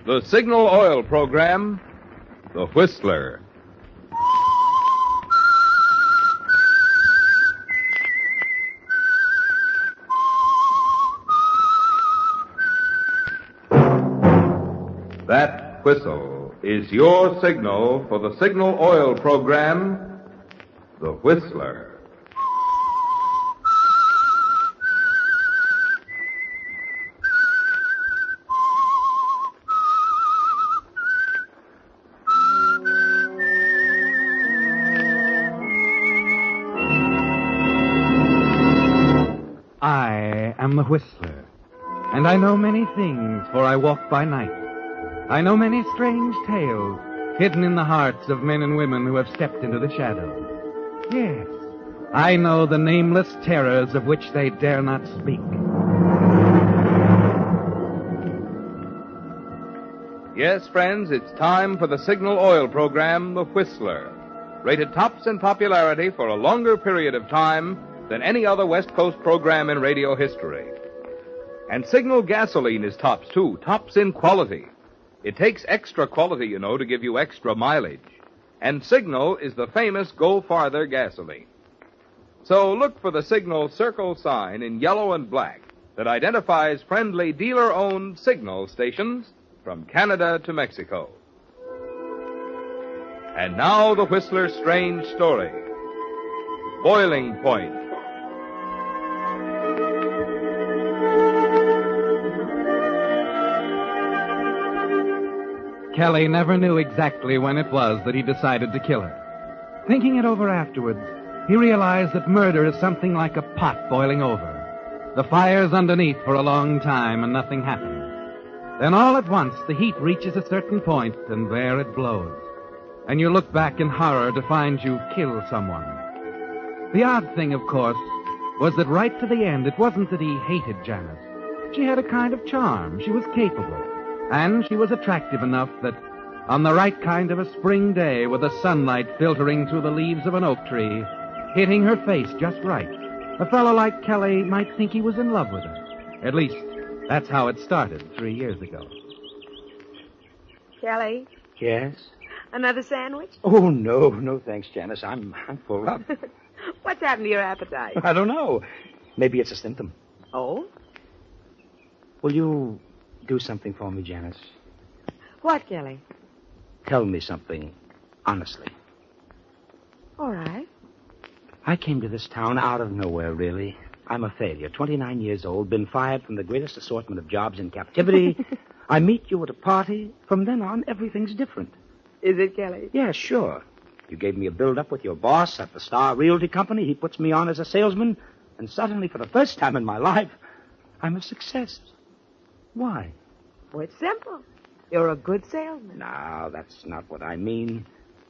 The Signal Oil program, The Whistler. That whistle is your signal for the Signal Oil program, The Whistler. I am the Whistler, and I know many things, for I walk by night. I know many strange tales hidden in the hearts of men and women who have stepped into the shadows. Yes, I know the nameless terrors of which they dare not speak. Yes, friends, it's time for the Signal Oil program, The Whistler. Rated tops in popularity for a longer period of time than any other West Coast program in radio history. And Signal gasoline is tops, too, tops in quality. It takes extra quality, you know, to give you extra mileage. And Signal is the famous Go Farther gasoline. So look for the Signal circle sign in yellow and black that identifies friendly dealer-owned Signal stations from Canada to Mexico. And now the Whistler's strange story. Boiling Point. Kelly never knew exactly when it was that he decided to kill her. Thinking it over afterwards, he realized that murder is something like a pot boiling over. The fire's underneath for a long time and nothing happens. Then all at once the heat reaches a certain point and there it blows. And you look back in horror to find you kill someone. The odd thing, of course, was that right to the end it wasn't that he hated Janice. She had a kind of charm. She was capable. And she was attractive enough that on the right kind of a spring day with the sunlight filtering through the leaves of an oak tree, hitting her face just right, a fellow like Kelly might think he was in love with her. At least, that's how it started 3 years ago. Kelly? Yes? Another sandwich? Oh, no, thanks, Janice. I'm full up. What's happened to your appetite? I don't know. Maybe it's a symptom. Oh? Will you do something for me, Janice? What, Kelly? Tell me something, honestly. All right. I came to this town out of nowhere, really. I'm a failure, 29 years old, been fired from the greatest assortment of jobs in captivity. I meet you at a party. From then on, everything's different. Is it, Kelly? Yeah, sure. You gave me a build-up with your boss at the Star Realty Company. He puts me on as a salesman, and suddenly, for the first time in my life, I'm a success. Why? Well, it's simple. You're a good salesman. No, that's not what I mean.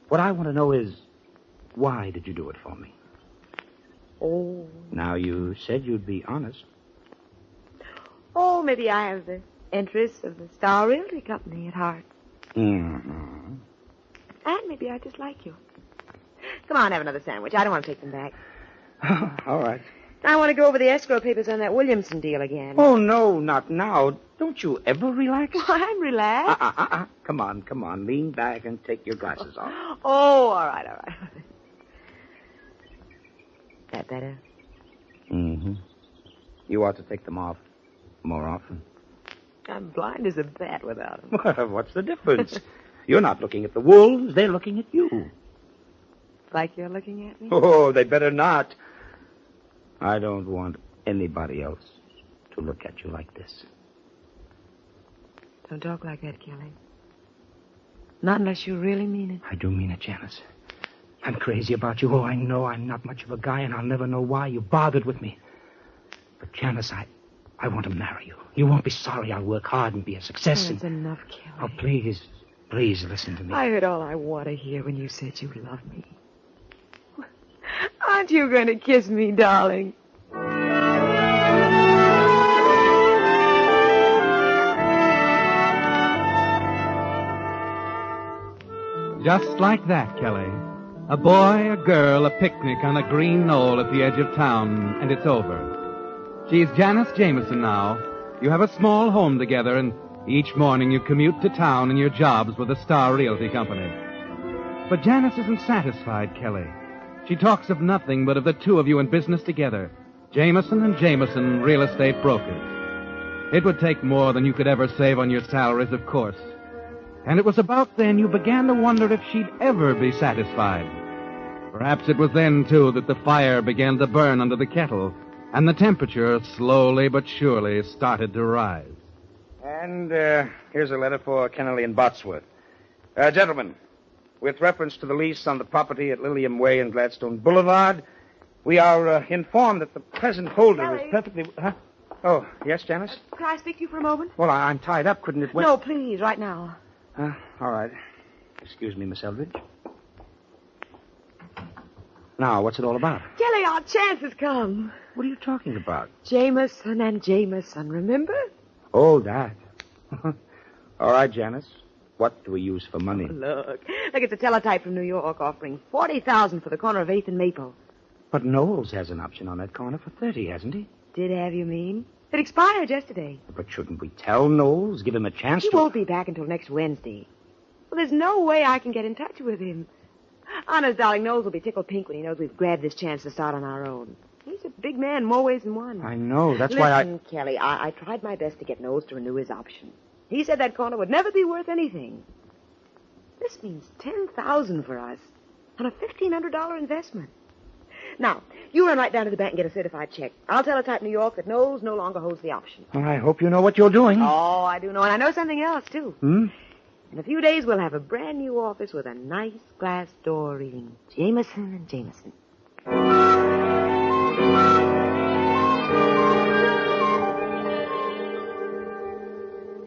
What I want to know is, why did you do it for me? Oh. Now, you said you'd be honest. Oh, maybe I have the interests of the Star Realty Company at heart. Mm-hmm. And maybe I just like you. Come on, have another sandwich. I don't want to take them back. All right. I want to go over the escrow papers on that Williamson deal again. Oh, no, not now. Don't you ever relax? Well, I'm relaxed. Come on. Lean back and take your glasses off. Oh, all right. That better? Mm-hmm. You ought to take them off more often. I'm blind as a bat without them. Well, what's the difference? You're not looking at the wolves. They're looking at you. Like you're looking at me? Oh, they better not. I don't want anybody else to look at you like this. Don't talk like that, Kelly. Not unless you really mean it. I do mean it, Janice. I'm crazy about you. Oh, I know I'm not much of a guy, and I'll never know why you bothered with me. But, Janice, I want to marry you. You won't be sorry. I'll work hard and be a success. That's enough, Kelly. Oh, please listen to me. I heard all I want to hear when you said you love me. Aren't you going to kiss me, darling? Just like that, Kelly. A boy, a girl, a picnic on a green knoll at the edge of town, and it's over. She's Janice Jameson now. You have a small home together, and Each morning you commute to town in your jobs with the Star Realty Company. But Janice isn't satisfied, Kelly. She talks of nothing but of the two of you in business together, Jameson and Jameson, real estate brokers. It would take more than you could ever save on your salaries, of course. And it was about then you began to wonder if she'd ever be satisfied. Perhaps it was then, too, that the fire began to burn under the kettle, and the temperature slowly but surely started to rise. And here's a letter for Kennelly and Botsworth. Gentlemen, with reference to the lease on the property at Lilium Way and Gladstone Boulevard, we are informed that the present holder Kelly. is perfectly... Huh? Oh, yes, Janice? Can I speak to you for a moment? Well, I'm tied up. Couldn't it wait? No, please, right now. All right. Excuse me, Miss Eldridge. Now, what's it all about? Kelly, our chance has come. What are you talking about? Jameson and Jameson, remember? Oh, that. All right, Janice. What do we use for money? Look, it's a teletype from New York offering $40,000 for the corner of 8th and Maple. But Knowles has an option on that corner for 30, hasn't he? Did have, you mean? It expired yesterday. But shouldn't we tell Knowles, give him a chance He to... won't be back until next Wednesday. Well, there's no way I can get in touch with him. Honest, darling, Knowles will be tickled pink when he knows we've grabbed this chance to start on our own. He's a big man, more ways than one. I know, that's Listen, why I... Kelly, I tried my best to get Knowles to renew his option. He said that corner would never be worth anything. This means $10,000 for us on a $1,500 investment. Now, you run right down to the bank and get a certified check. I'll teletype New York that Knowles no longer holds the option. Well, I hope you know what you're doing. Oh, I do know, and I know something else, too. In a few days, we'll have a brand new office with a nice glass door reading Jameson and Jameson.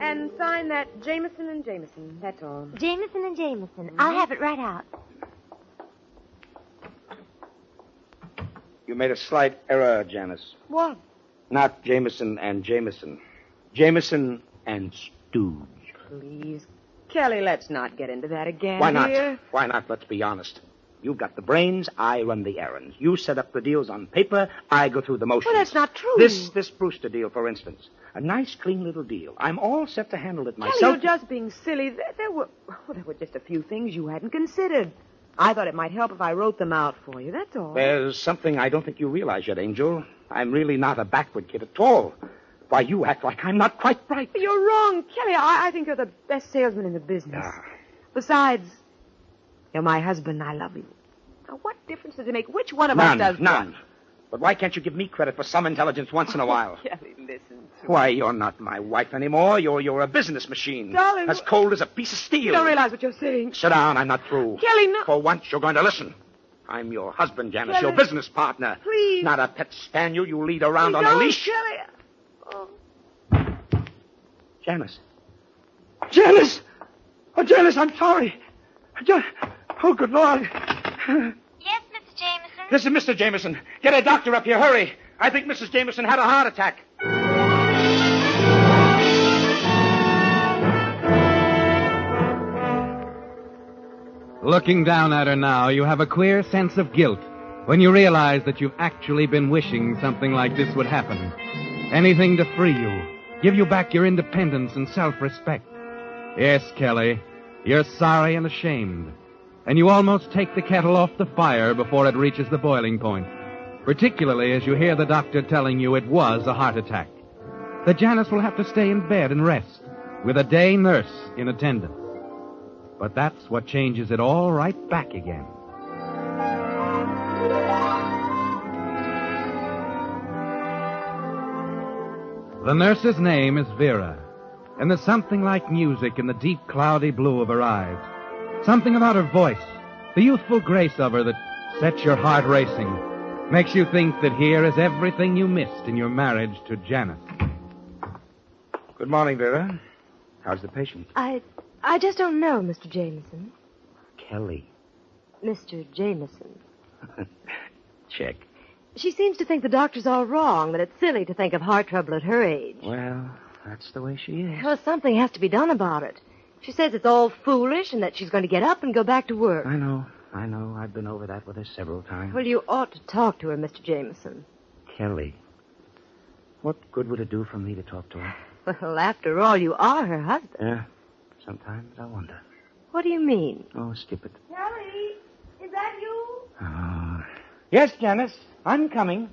And sign that Jameson and Jameson, that's all. Jameson and Jameson. I'll have it right out. You made a slight error, Janice. What? Not Jameson and Jameson. Jameson and Stooge. Please, Kelly, let's not get into that again. Why not? Dear. Why not? Let's be honest. You've got the brains, I run the errands. You set up the deals on paper, I go through the motions. Well, that's not true. This Brewster deal, for instance. A nice, clean little deal. I'm all set to handle it myself. Kelly, you're just being silly. There were just a few things you hadn't considered. I thought it might help if I wrote them out for you, that's all. There's something I don't think you realize yet, Angel. I'm really not a backward kid at all. Why, you act like I'm not quite bright. You're wrong, Kelly. I think you're the best salesman in the business. Besides, you're my husband and I love you. Now, what difference does it make which one of us does None. what? But why can't you give me credit for some intelligence once in a while? Kelly, listen to Why, you're not my wife anymore. You're a business machine. Darling, As cold as a piece of steel. You don't realize what you're saying. Sit down. I'm not through. Kelly, no. For once, you're going to listen. I'm your husband, Janice, Kelly. your business partner. Please. Not a pet spaniel you lead around on Don't, a leash. Kelly. Oh. Janice. Janice! Oh, Janice, I'm sorry. Oh, good Lord. Yes, Mr. Jameson? This is Mr. Jameson. Get a doctor up here. Hurry. I think Mrs. Jameson had a heart attack. Looking down at her now, you have a queer sense of guilt when you realize that you've actually been wishing something like this would happen. Anything to free you, give you back your independence and self-respect. Yes, Kelly, you're sorry and ashamed. And you almost take the kettle off the fire before it reaches the boiling point, particularly as you hear the doctor telling you it was a heart attack. That Janice will have to stay in bed and rest, with a day nurse in attendance. But that's what changes it all right back again. The nurse's name is Vera, and there's something like music in the deep, cloudy blue of her eyes. Something about her voice, the youthful grace of her that sets your heart racing, makes you think that here is everything you missed in your marriage to Janice. Good morning, Vera. How's the patient? I just don't know, Mr. Jameson. Kelly. Mr. Jameson. Check. She seems to think the doctor's all wrong, that it's silly to think of heart trouble at her age. Well, that's the way she is. Well, something has to be done about it. She says it's all foolish and that she's going to get up and go back to work. I know. I've been over that with her several times. Well, you ought to talk to her, Mr. Jameson. Kelly. What good would it do for me to talk to her? Well, after all, you are her husband. Yeah. Sometimes I wonder. What do you mean? Oh, stupid. Kelly, is that you? Oh. Yes, Janice. I'm coming.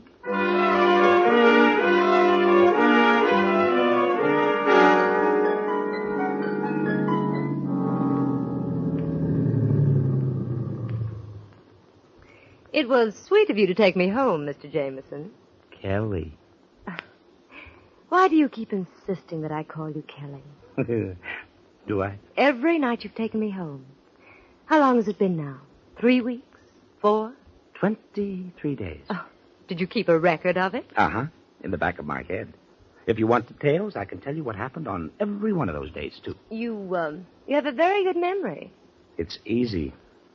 It was sweet of you to take me home, Mr. Jameson. Kelly. Why do you keep insisting that I call you Kelly? Do I? Every night you've taken me home. How long has it been now? 3 weeks? 4? 23 days. Oh, did you keep a record of it? Uh-huh. In the back of my head. If you want details, I can tell you what happened on every one of those days, too. You have a very good memory. It's easy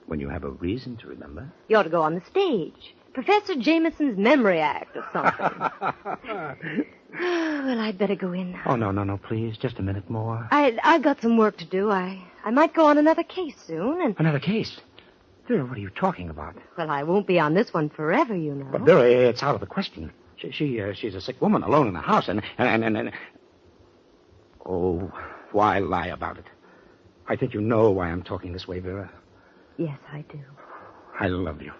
when you have a reason to remember. You ought to go on the stage. Professor Jameson's Memory Act or something. Well, I'd better go in now. Oh, no, please. Just a minute more. I've got some work to do. I might go on another case soon, and... Another case? Vera, what are you talking about? Well, I won't be on this one forever, you know. But, Vera, it's out of the question. She's a sick woman alone in the house, and... Oh, why lie about it? I think you know why I'm talking this way, Vera. Yes, I do. I love you.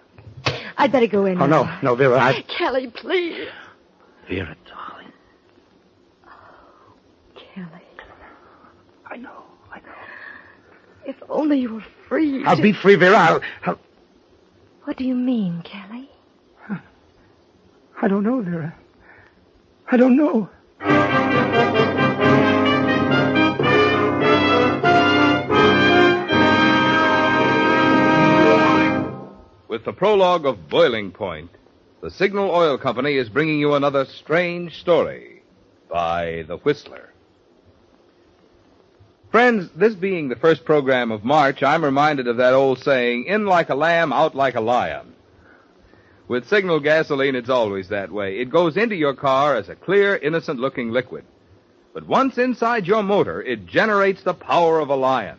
I'd better go in now. Oh, no, Vera, Kelly, please. Vera, darling. Kelly. I know. If only you were free. I'll be free, Vera. I'll... What do you mean, Kelly? I don't know, Vera. I don't know. With the prologue of Boiling Point, the Signal Oil Company is bringing you another strange story by The Whistler. Friends, this being the first program of March, I'm reminded of that old saying, in like a lamb, out like a lion. With Signal gasoline, it's always that way. It goes into your car as a clear, innocent-looking liquid. But once inside your motor, it generates the power of a lion.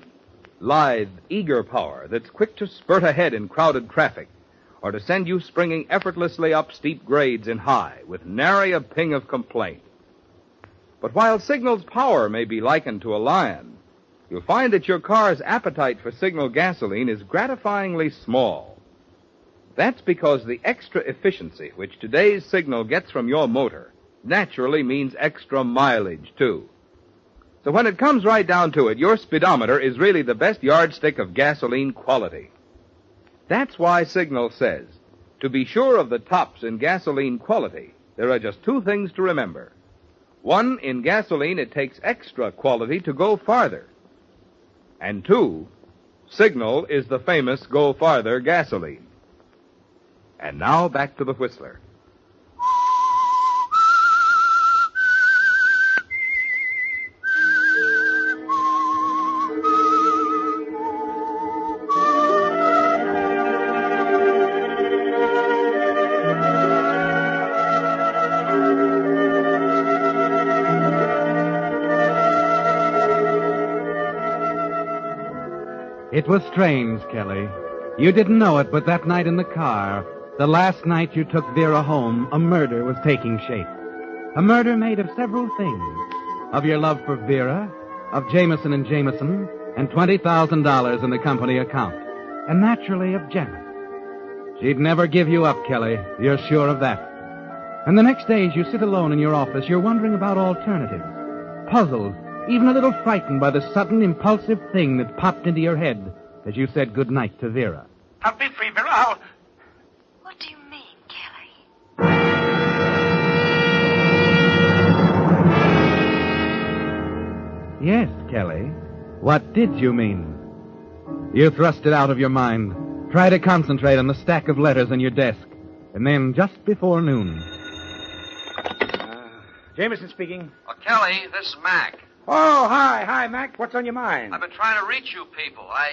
Lithe, eager power that's quick to spurt ahead in crowded traffic, or to send you springing effortlessly up steep grades in high, with nary a ping of complaint. But while Signal's power may be likened to a lion, you'll find that your car's appetite for Signal gasoline is gratifyingly small. That's because the extra efficiency which today's Signal gets from your motor naturally means extra mileage, too. So when it comes right down to it, your speedometer is really the best yardstick of gasoline quality. That's why Signal says, to be sure of the tops in gasoline quality, there are just 2 things to remember. 1, in gasoline, it takes extra quality to go farther. And 2, Signal is the famous Go Farther gasoline. And now back to the Whistler. It was strange, Kelly. You didn't know it, but that night in the car, the last night you took Vera home, a murder was taking shape. A murder made of several things. Of your love for Vera, of Jameson and Jameson, and $20,000 in the company account. And naturally of Janet. She'd never give you up, Kelly. You're sure of that. And the next days you sit alone in your office, you're wondering about alternatives. Puzzled, even a little frightened by the sudden, impulsive thing that popped into your head as you said goodnight to Vera. I'll be free, Vera. What do you mean, Kelly? Yes, Kelly. What did you mean? You thrust it out of your mind. Try to concentrate on the stack of letters on your desk. And then, just before noon... Jameson speaking. Oh, Kelly, this is Mac. Oh, hi, Mac. What's on your mind? I've been trying to reach you people. I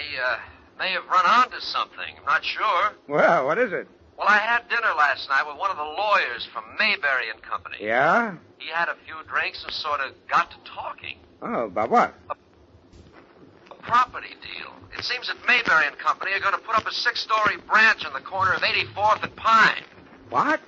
may have run onto something. I'm not sure. Well, what is it? Well, I had dinner last night with one of the lawyers from Mayberry and Company. Yeah? He had a few drinks and sort of got to talking. Oh, about what? A property deal. It seems that Mayberry and Company are going to put up a 6-story branch on the corner of 84th and Pine. What?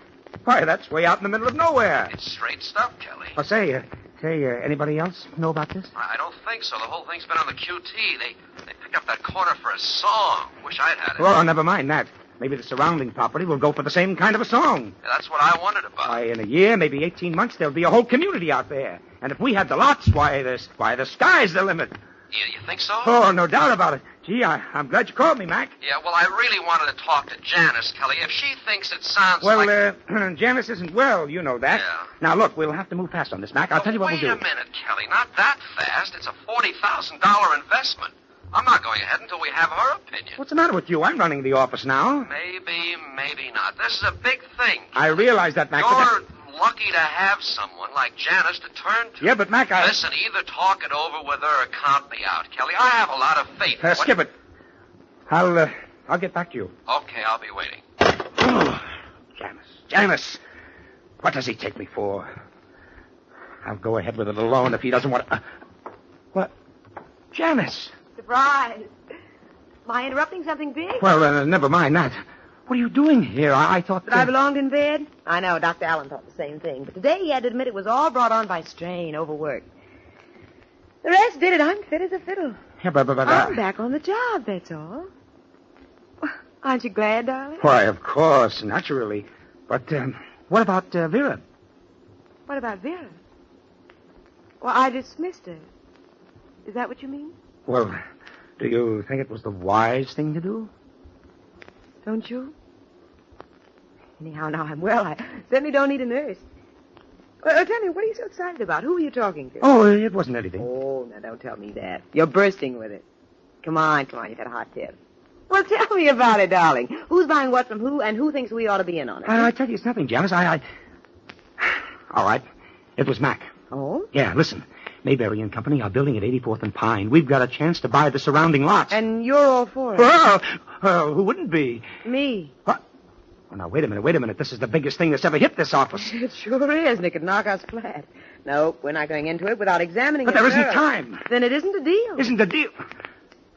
Why, that's way out in the middle of nowhere. It's straight stuff, Kelly. Well, say, Say, anybody else know about this? I don't think so. The whole thing's been on the QT. They picked up that corner for a song. Wish I'd had it. Well, never mind that. Maybe the surrounding property will go for the same kind of a song. Yeah, that's what I wondered about. Why, in a year, maybe 18 months, there'll be a whole community out there. And if we had the lots, why, the sky's the limit. You think so? Oh, no doubt about it. Gee, I'm glad you called me, Mac. Yeah, well, I really wanted to talk to Janice, Kelly. If she thinks it sounds Well, like... Janice isn't well, you know that. Yeah. Now, look, we'll have to move fast on this, Mac. I'll tell you what we'll do. Wait a minute, Kelly. Not that fast. It's a $40,000 investment. I'm not going ahead until we have her opinion. What's the matter with you? I'm running the office now. Maybe not. This is a big thing. I realize that, Mac. You're lucky to have someone like Janice to turn to. Yeah, but, Mac, Listen, either talk it over with her or count me out, Kelly. I have a lot of faith. Skip it. I'll get back to you. Okay, I'll be waiting. Oh, Janice. What does he take me for? I'll go ahead with it alone if he doesn't want to... What? Janice. Surprise. Am I interrupting something big? Well, never mind that. What are you doing here? I thought that I belonged in bed? I know, Dr. Allen thought the same thing. But today he had to admit it was all brought on by strain, overwork. The rest did it. I'm fit as a fiddle. Yeah, but I'm back on the job, that's all. Aren't you glad, darling? Why, of course, naturally. But what about Vera? What about Vera? Well, I dismissed her. Is that what you mean? Well, do you think it was the wise thing to do? Don't you? Anyhow, now I'm well. I certainly don't need a nurse. Well, tell me, what are you so excited about? Who are you talking to? Oh, it wasn't anything. Oh, now don't tell me that. You're bursting with it. Come on, you've had a hot tip. Well, tell me about it, darling. Who's buying what from who, and who thinks we ought to be in on it? I tell you, it's nothing, Janice. All right. It was Mac. Oh? Yeah, listen. Mayberry and Company are building at 84th and Pine. We've got a chance to buy the surrounding lots. And you're all for it? Well, who wouldn't be? Me. What? Oh, now, wait a minute. This is the biggest thing that's ever hit this office. It sure is, and it could knock us flat. No, we're not going into it without examining it. But there isn't time. Then it isn't a deal. Isn't a deal?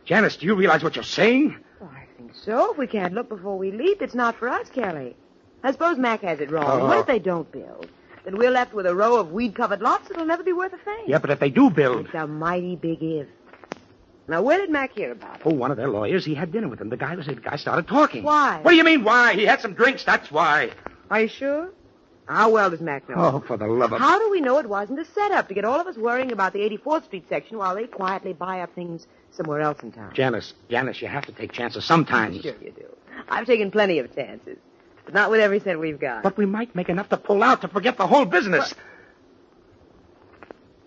Janice, do you realize what you're saying? Oh, I think so. If we can't look before we leap, it's not for us, Kelly. I suppose Mac has it wrong. What if they don't build? Then we're left with a row of weed-covered lots that'll never be worth a thing. Yeah, but if they do build... It's a mighty big if. Now, where did Mac hear about it? Oh, one of their lawyers. He had dinner with them. The guy started talking. Why? What do you mean, why? He had some drinks, that's why. Are you sure? How well does Mac know? Oh, for the love of... How do we know it wasn't a setup to get all of us worrying about the 84th Street section while they quietly buy up things somewhere else in town? Janice, you have to take chances sometimes. Sure you do. I've taken plenty of chances. But not with every cent we've got. But we might make enough to pull out to forget the whole business. Is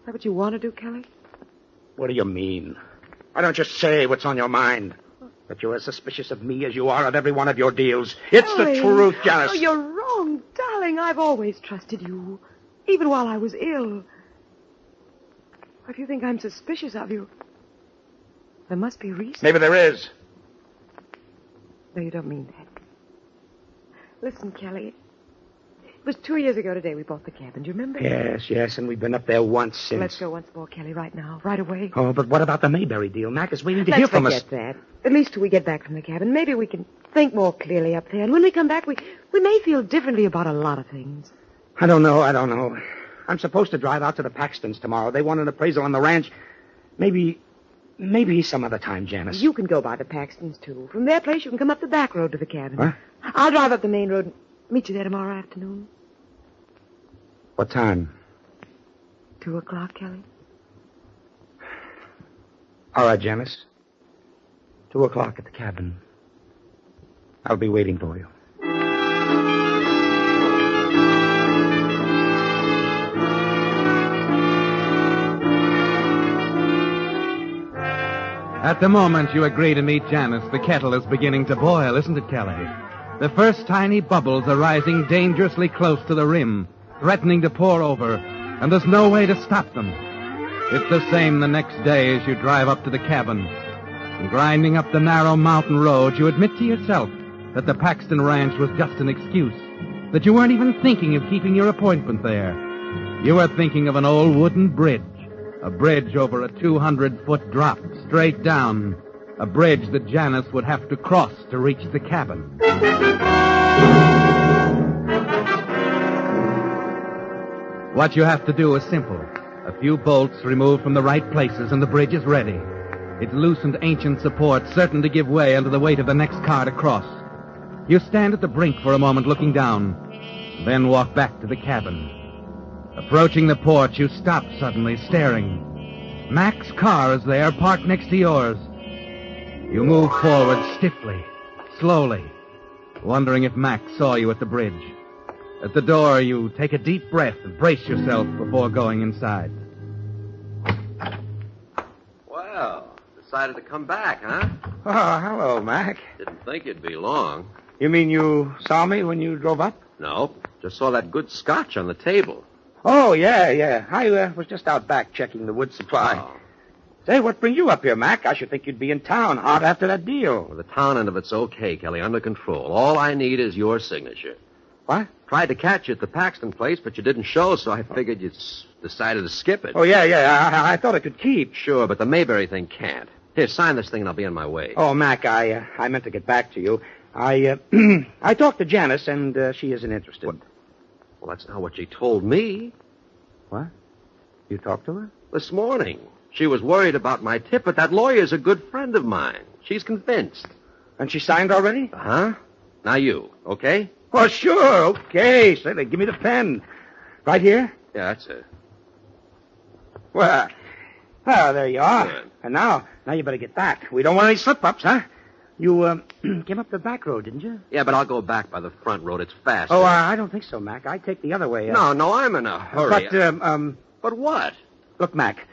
that what you want to do, Kelly? What do you mean? Why don't you say what's on your mind? That you're as suspicious of me as you are of every one of your deals. It's the truth, Janice. Oh, you're wrong, darling. I've always trusted you, even while I was ill. If you think I'm suspicious of you, there must be a reason. Maybe there is. No, you don't mean that. Listen, Kelly. It was 2 years ago today we bought the cabin. Do you remember? Yes, and we've been up there once since. Let's go once more, Kelly, right now. Right away. Oh, but what about the Mayberry deal? Mac is waiting to hear from us. Let's forget that. At least till we get back from the cabin. Maybe we can think more clearly up there. And when we come back, we may feel differently about a lot of things. I don't know. I'm supposed to drive out to the Paxtons tomorrow. They want an appraisal on the ranch. Maybe some other time, Janice. You can go by the Paxtons, too. From their place, you can come up the back road to the cabin. What? I'll drive up the main road and meet you there tomorrow afternoon. What time? 2:00, Kelly. All right, Janice. 2:00 at the cabin. I'll be waiting for you. At the moment you agree to meet Janice, the kettle is beginning to boil, isn't it, Kelly? The first tiny bubbles are rising dangerously close to the rim, threatening to pour over, and there's no way to stop them. It's the same the next day as you drive up to the cabin. And grinding up the narrow mountain road, you admit to yourself that the Paxton Ranch was just an excuse, that you weren't even thinking of keeping your appointment there. You were thinking of an old wooden bridge, a bridge over a 200-foot drop straight down, a bridge that Janice would have to cross to reach the cabin. What you have to do is simple. A few bolts removed from the right places, and the bridge is ready. Its loosened ancient support certain to give way under the weight of the next car to cross. You stand at the brink for a moment looking down, then walk back to the cabin. Approaching the porch, you stop suddenly, staring. Mac's car is there, parked next to yours. You move forward stiffly, slowly, wondering if Mac saw you at the bridge. At the door, you take a deep breath and brace yourself before going inside. Well, decided to come back, huh? Oh, hello, Mac. Didn't think it'd be long. You mean you saw me when you drove up? No, just saw that good scotch on the table. Oh, yeah. I was just out back checking the wood supply. Oh. Say, what brings you up here, Mac? I should think you'd be in town hot after that deal. Well, the town end of it's okay, Kelly, under control. All I need is your signature. What? Tried to catch you at the Paxton place, but you didn't show, so I figured you'd decided to skip it. Oh, yeah. I thought it could keep. Sure, but the Mayberry thing can't. Here, sign this thing and I'll be on my way. Oh, Mac, I meant to get back to you. I talked to Janice, and she isn't interested. What? Well, that's not what she told me. What? You talked to her? This morning. She was worried about my tip, but that lawyer's a good friend of mine. She's convinced. And she signed already? Uh-huh. Now you, okay? Oh, sure, okay. Say, give me the pen. Right here? Yeah, that's it. Well, there you are. Good. And now you better get back. We don't want any slip-ups, huh? You came up the back road, didn't you? Yeah, but I'll go back by the front road. It's faster. Oh, I don't think so, Mac. I take the other way. No, I'm in a hurry. But But what? Look, Mac.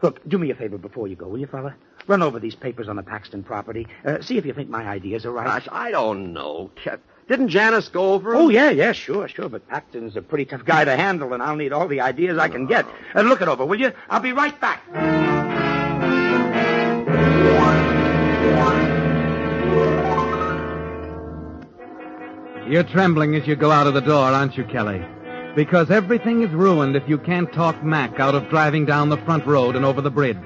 Look, do me a favor before you go, will you, fella? Run over these papers on the Paxton property. See if you think my ideas are right. Gosh, I don't know. Didn't Janice go over? Oh, yeah, sure. But Paxton's a pretty tough guy to handle, and I'll need all the ideas I can get. Look it over, will you? I'll be right back. You're trembling as you go out of the door, aren't you, Kelly? Because everything is ruined if you can't talk Mac out of driving down the front road and over the bridge.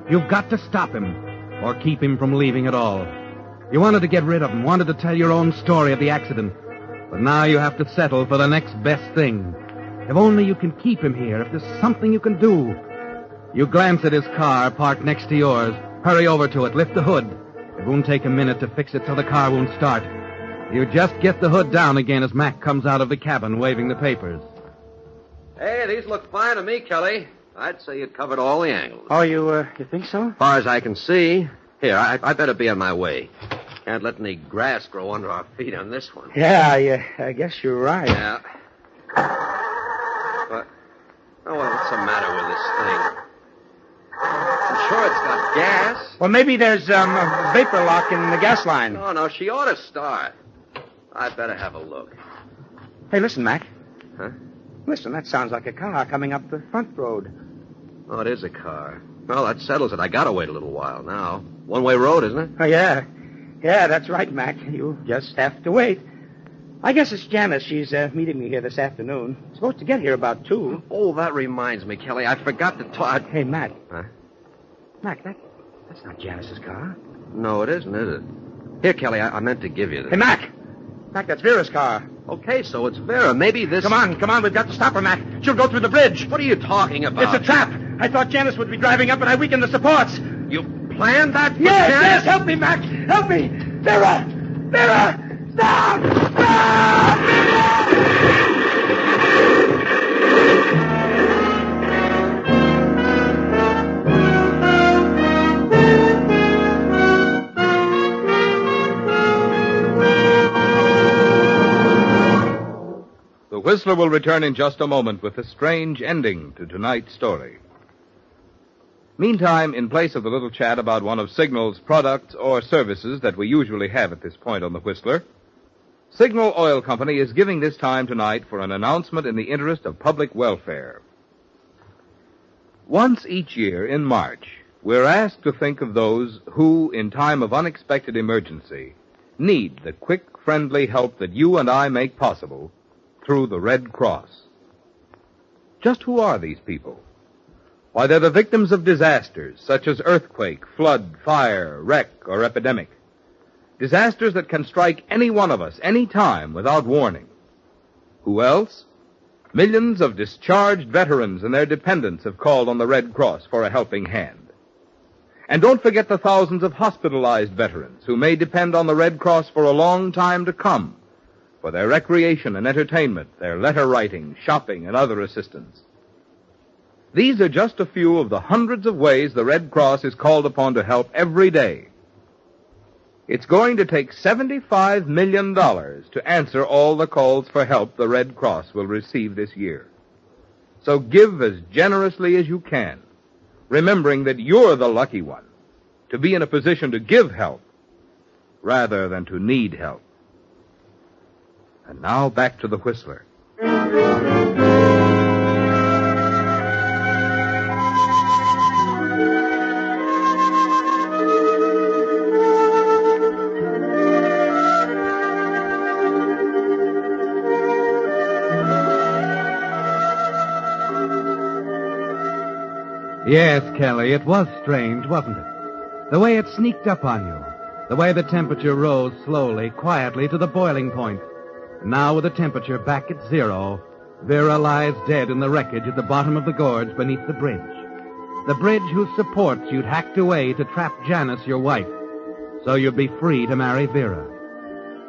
You've got to stop him, or keep him from leaving at all. You wanted to get rid of him, wanted to tell your own story of the accident. But now you have to settle for the next best thing. If only you can keep him here, if there's something you can do. You glance at his car, parked next to yours. Hurry over to it, lift the hood. It won't take a minute to fix it so the car won't start. You just get the hood down again as Mac comes out of the cabin waving the papers. Hey, these look fine to me, Kelly. I'd say you'd covered all the angles. Oh, you think so? As far as I can see. Here, I better be on my way. Can't let any grass grow under our feet on this one. Yeah, I guess you're right. Yeah. But, what's the matter with this thing? I'm sure it's got gas. Well, maybe there's a vapor lock in the gas line. No, she ought to start. I better have a look. Hey, listen, Mac. Huh? Listen, that sounds like a car coming up the front road. Oh, it is a car. Well, that settles it. I gotta wait a little while now. One-way road, isn't it? Oh, yeah. Yeah, that's right, Mac. You just have to wait. I guess it's Janice. She's meeting me here this afternoon. Supposed to get here about 2. Oh, that reminds me, Kelly. I forgot to talk. Hey, Mac. Huh? Mac, that's not Janice's car. No, it isn't, is it? Here, Kelly, I meant to give you this. Hey, Mac. Mac, that's Vera's car. Okay, so it's Vera. Maybe this... Come on. We've got to stop her, Mac. She'll go through the bridge. What are you talking about? It's a trap. I thought Janice would be driving up, and I weakened the supports. You planned that for Yes, Janice? yes. Help me, Mac. Help me. Vera! Stop! The Whistler will return in just a moment with a strange ending to tonight's story. Meantime, in place of the little chat about one of Signal's products or services that we usually have at this point on the Whistler, Signal Oil Company is giving this time tonight for an announcement in the interest of public welfare. Once each year in March, we're asked to think of those who, in time of unexpected emergency, need the quick, friendly help that you and I make possible through the Red Cross. Just who are these people? Why, they're the victims of disasters such as earthquake, flood, fire, wreck, or epidemic. Disasters that can strike any one of us any time without warning. Who else? Millions of discharged veterans and their dependents have called on the Red Cross for a helping hand. And don't forget the thousands of hospitalized veterans who may depend on the Red Cross for a long time to come for their recreation and entertainment, their letter writing, shopping, and other assistance. These are just a few of the hundreds of ways the Red Cross is called upon to help every day. It's going to take $75 million to answer all the calls for help the Red Cross will receive this year. So give as generously as you can, remembering that you're the lucky one to be in a position to give help rather than to need help. And now back to the Whistler. Yes, Kelly, it was strange, wasn't it? The way it sneaked up on you. The way the temperature rose slowly, quietly to the boiling point. And now with the temperature back at zero, Vera lies dead in the wreckage at the bottom of the gorge beneath the bridge. The bridge whose supports you'd hacked away to trap Janice, your wife, so you'd be free to marry Vera.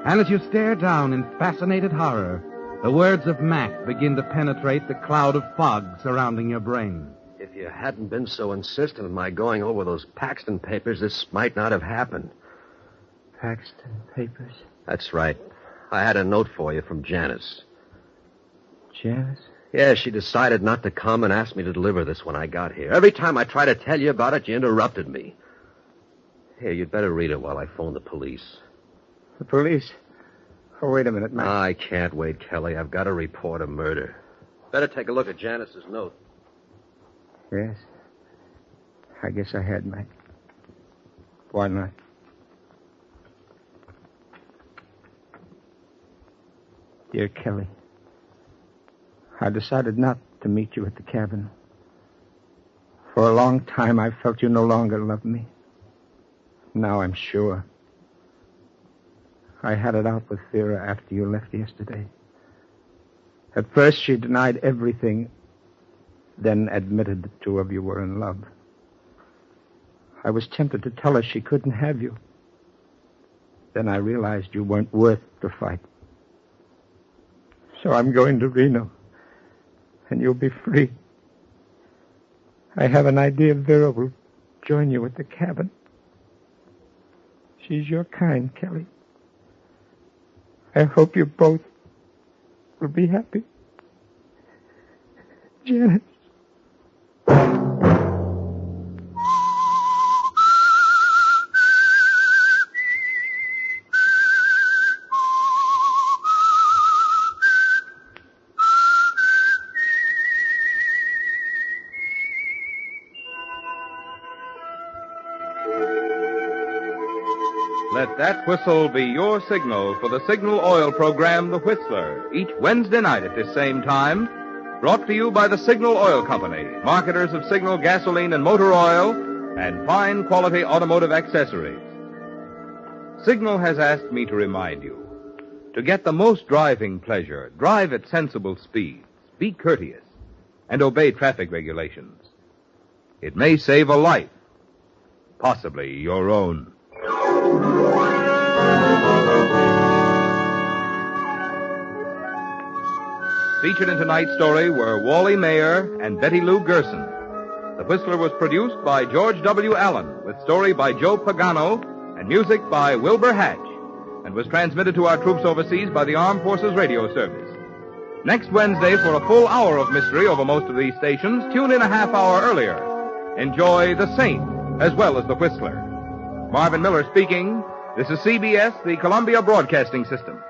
And as you stare down in fascinated horror, the words of Mac begin to penetrate the cloud of fog surrounding your brain. If you hadn't been so insistent on my going over those Paxton papers, this might not have happened. Paxton papers? That's right. I had a note for you from Janice. Janice? Yeah, she decided not to come and asked me to deliver this when I got here. Every time I tried to tell you about it, you interrupted me. Here, you'd better read it while I phone the police. The police? Oh, wait a minute, Mac. I can't wait, Kelly. I've got to report a murder. Better take a look at Janice's note. Yes. I guess I had, Mac. Why not? Dear Kelly, I decided not to meet you at the cabin. For a long time, I felt you no longer loved me. Now I'm sure. I had it out with Vera after you left yesterday. At first, she denied everything, then admitted the two of you were in love. I was tempted to tell her she couldn't have you. Then I realized you weren't worth the fight. So I'm going to Reno, and you'll be free. I have an idea Vera will join you at the cabin. She's your kind, Kelly. I hope you both will be happy. Janet. Let that whistle be your signal for the Signal Oil program, The Whistler, each Wednesday night at this same time, brought to you by the Signal Oil Company, marketers of Signal gasoline and motor oil, and fine quality automotive accessories. Signal has asked me to remind you, to get the most driving pleasure, drive at sensible speeds, be courteous, and obey traffic regulations. It may save a life, possibly your own. Featured in tonight's story were Wally Mayer and Betty Lou Gerson. The Whistler was produced by George W. Allen, with story by Joe Pagano and music by Wilbur Hatch, and was transmitted to our troops overseas by the Armed Forces Radio Service. Next Wednesday, for a full hour of mystery over most of these stations, tune in a half hour earlier. Enjoy The Saint as well as The Whistler. Marvin Miller speaking. This is CBS, the Columbia Broadcasting System.